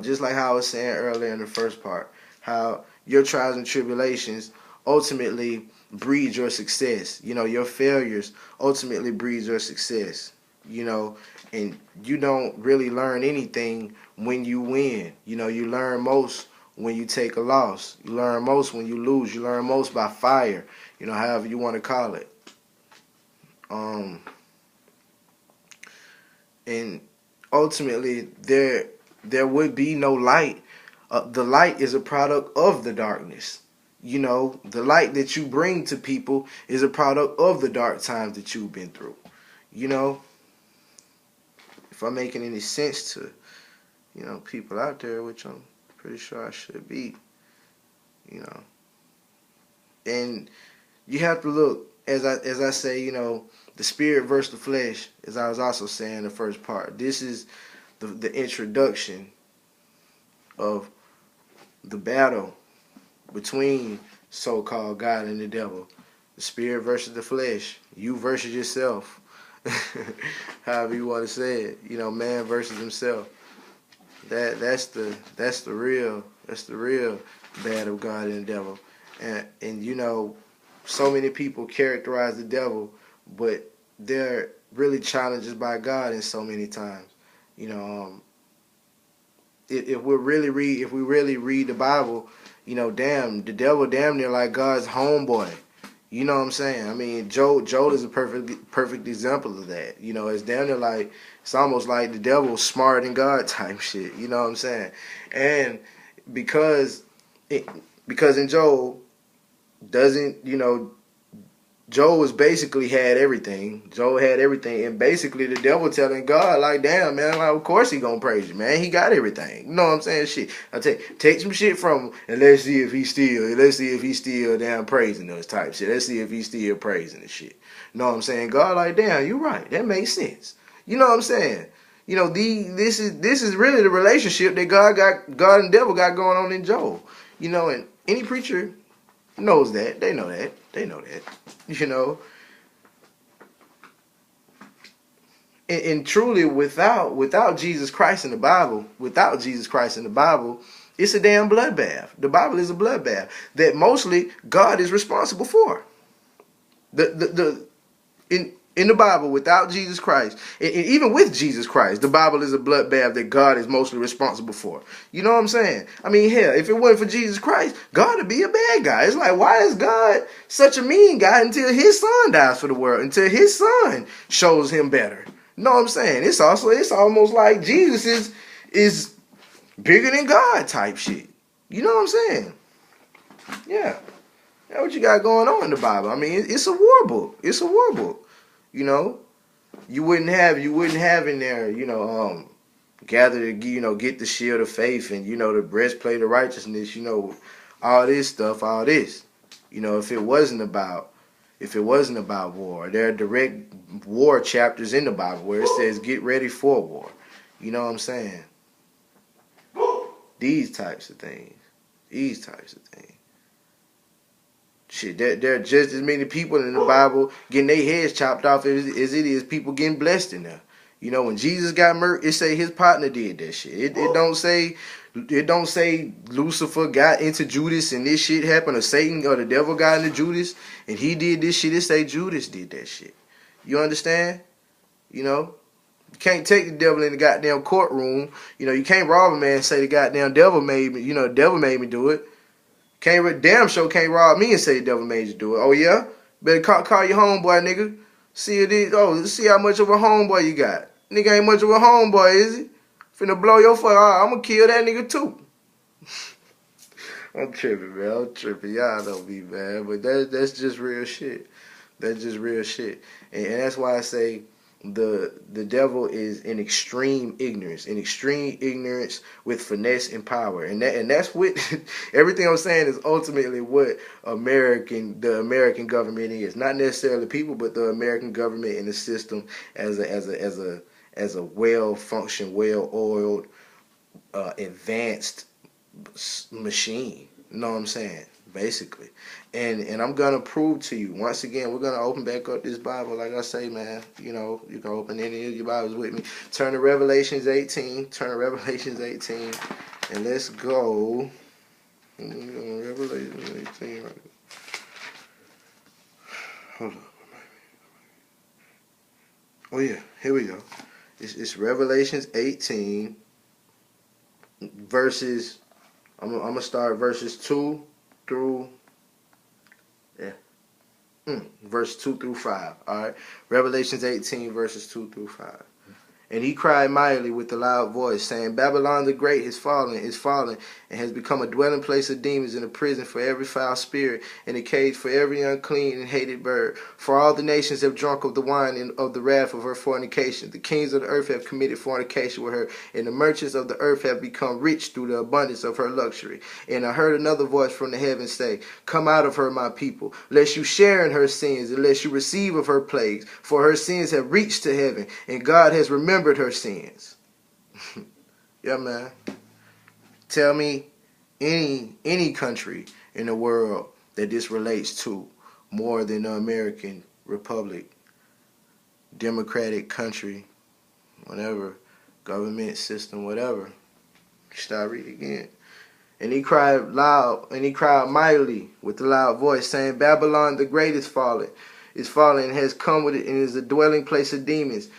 Just like how I was saying earlier in the first part, how your trials and tribulations ultimately breed your success. Your failures ultimately breed your success. You know, and you don't really learn anything when you win. You learn most when you take a loss. You learn most when you lose. You learn most by fire. However you want to call it. Um, and ultimately, there would be no light. The light is a product of the darkness. The light that you bring to people is a product of the dark times that you've been through. You know, if I'm making any sense to, people out there, which I'm pretty sure I should be, you know. And you have to look, as I say, the spirit versus the flesh, as I was also saying in the first part. This is the introduction of the battle between so-called God and the devil. The spirit versus the flesh. You versus yourself. However you want to say it. Man versus himself. That's the real battle of God and the devil. And so many people characterize the devil, but they're really challenged by God in so many times. If we really read the Bible, the devil damn near like God's homeboy. You know what I'm saying? I mean, Joel is a perfect example of that. It's damn near like, it's almost like the devil's smarter than God type shit. You know what I'm saying? And because in Joel doesn't, Joel was basically had everything. Joel had everything, and basically the devil telling God, like, damn, man, like, of course he gonna praise you, man. He got everything. You know what I'm saying? Shit. I take some shit from him, and let's see if he's still damn praising us type shit. Let's see if he's still praising the shit. You know what I'm saying? God, like, damn, you're right. That makes sense. You know what I'm saying? This is really the relationship that God and devil got going on in Joel. And any preacher knows that. They know that. And truly, without Jesus Christ in the Bible, it's a damn bloodbath. The Bible is a bloodbath that mostly God is responsible for. In the Bible, without Jesus Christ, and even with Jesus Christ, the Bible is a bloodbath that God is mostly responsible for. You know what I'm saying? I mean, hell, if it wasn't for Jesus Christ, God would be a bad guy. It's like, why is God such a mean guy until his son dies for the world, until his son shows him better? You know what I'm saying? It's almost like Jesus is bigger than God type shit. You know what I'm saying? Yeah. That's what you got going on in the Bible. I mean, it's a war book. It's a war book. You wouldn't have in there, gather to, get the shield of faith and, the breastplate of righteousness, all this stuff, all this. If it wasn't about war. There are direct war chapters in the Bible where it says get ready for war. You know what I'm saying? These types of things. Shit, there are just as many people in the Bible getting their heads chopped off as it is people getting blessed in there. When Jesus got murdered, it say his partner did that shit. It don't say Lucifer got into Judas and this shit happened, or Satan or the devil got into Judas and he did this shit. It say Judas did that shit. You understand? You can't take the devil in the goddamn courtroom. You can't rob a man and say the goddamn devil made me. The devil made me do it. Damn sure can't rob me and say the devil made you do it. Oh yeah? Better call your homeboy, nigga. See how much of a homeboy you got. Nigga ain't much of a homeboy, is he? Finna blow your fuck. I'm gonna kill that nigga too. I'm tripping, man. Y'all know me, man. But that's just real shit. That's just real shit. And that's why I say the devil is in extreme ignorance with finesse and power, and that's what everything I'm saying is ultimately what the American government is. Not necessarily people, but the American government and the system as a well-functioned, well-oiled, advanced machine. You know what I'm saying? basically. And I'm gonna prove to you once again. We're gonna open back up this Bible, like I say, man. You know, you can open any of your Bibles with me. Turn to Revelations 18. Turn to Revelations 18, and let's go. Revelation 18. Hold on. Oh yeah, here we go. It's Revelations 18 verses. I'm gonna start verses 2 through verse 2 through 5. All right, Revelations 18 verses 2 through 5. And he cried mightily with a loud voice, saying, Babylon the Great is fallen, and has become a dwelling place of demons and a prison for every foul spirit, and a cage for every unclean and hated bird. For all the nations have drunk of the wine and of the wrath of her fornication. The kings of the earth have committed fornication with her, and the merchants of the earth have become rich through the abundance of her luxury. And I heard another voice from the heavens say, Come out of her, my people, lest you share in her sins, and lest you receive of her plagues. For her sins have reached to heaven, and God has remembered her sins. Yeah, man. Tell me any country in the world that this relates to more than the American Republic, democratic country, whatever, government system, whatever. Start reading again. And he cried mightily with a loud voice, saying, Babylon the Great is fallen, and has come with it, and is a dwelling place of demons,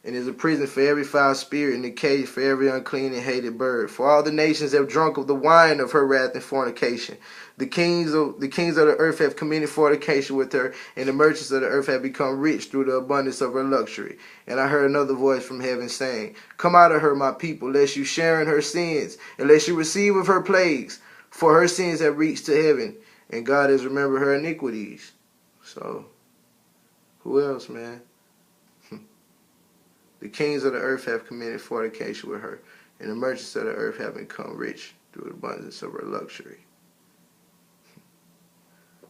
and is a prison for every foul spirit, and a cage for every unclean and hated bird. For all the nations have drunk of the wine of her wrath and fornication. The kings of the earth have committed fornication with her, and the merchants of the earth have become rich through the abundance of her luxury. And I heard another voice from heaven saying, Come out of her, my people, lest you share in her sins, and lest you receive of her plagues. For her sins have reached to heaven, and God has remembered her iniquities. So, who else, man? The kings of the earth have committed fornication with her, and the merchants of the earth have become rich through the abundance of her luxury.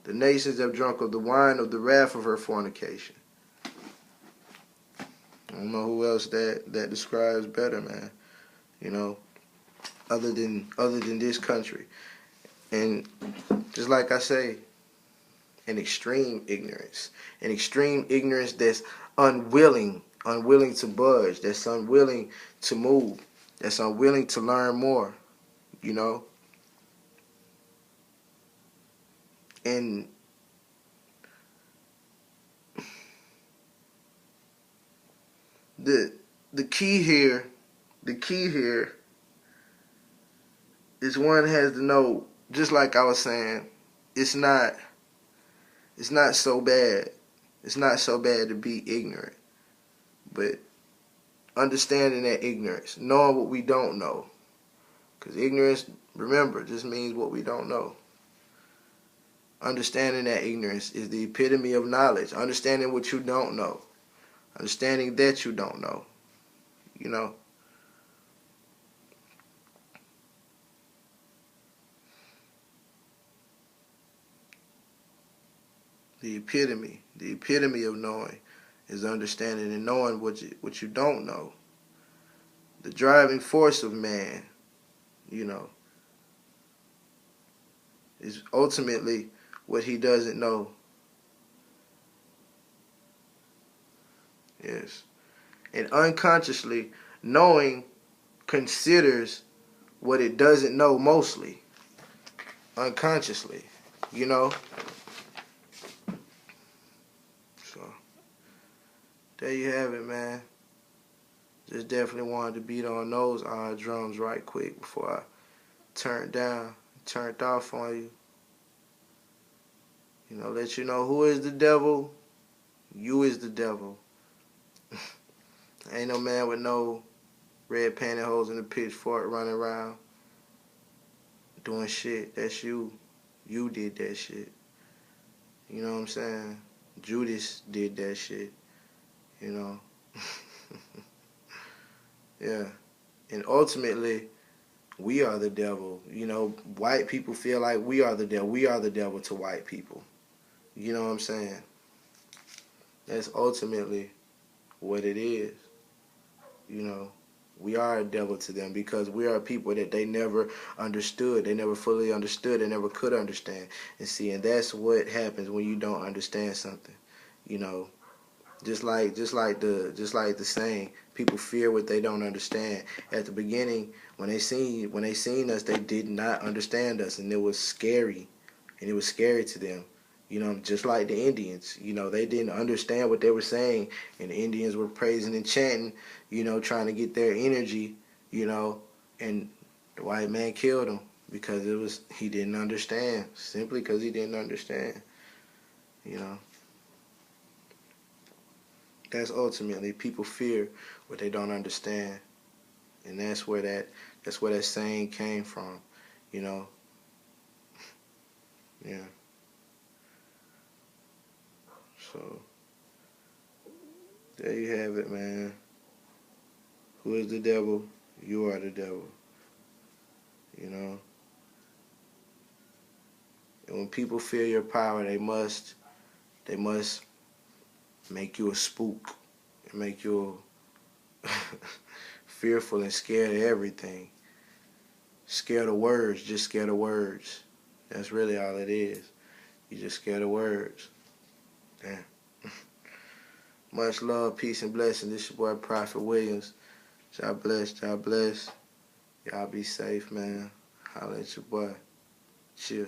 The nations have drunk of the wine of the wrath of her fornication. I don't know who else that describes better, man. You know, other than this country. And just like I say, an extreme ignorance that's unwilling to budge, that's unwilling to move, that's unwilling to learn more, you know. And the key here is one has to know, just like I was saying, it's not so bad. It's not so bad to be ignorant. But understanding that ignorance, knowing what we don't know. Because ignorance, remember, just means what we don't know. Understanding that ignorance is the epitome of knowledge. Understanding what you don't know. Understanding that you don't know. You know. The epitome of knowing is understanding and knowing what you don't know. The driving force of man, you know, is ultimately what he doesn't know. Yes. And unconsciously, knowing considers what it doesn't know mostly. Unconsciously, you know. So, there you have it, man. Just definitely wanted to beat on those drums right quick before I turned off on you. You know, let you know who is the devil. You is the devil. Ain't no man with no red pantyhose and a pitchfork running around doing shit. That's you. You did that shit. You know what I'm saying? Judas did that shit. You know? Yeah. And ultimately, we are the devil. You know, white people feel like we are the devil. We are the devil to white people. You know what I'm saying? That's ultimately what it is. You know. We are a devil to them because we are people that they never understood. They never fully understood. They never could understand. And see, and that's what happens when you don't understand something. You know, just like the saying, people fear what they don't understand. At the beginning, when they seen us, they did not understand us, and it was scary, and it was scary to them. You know, just like the Indians, they didn't understand what they were saying, and the Indians were praising and chanting, trying to get their energy, and the white man killed him because he didn't understand, simply because he didn't understand, you know. That's ultimately people fear what they don't understand, and that's where that saying came from, you know. Yeah. So there you have it, man. Who is the devil? You are the devil. You know. And when people fear your power, they must make you a spook, and make you fearful and scared of everything. Scared of words, just scared of words. That's really all it is. You just scared of words. Damn. Much love, peace, and blessing. This your boy Prophet Williams. God bless, God bless. Y'all be safe, man. Holla at your boy. Chill.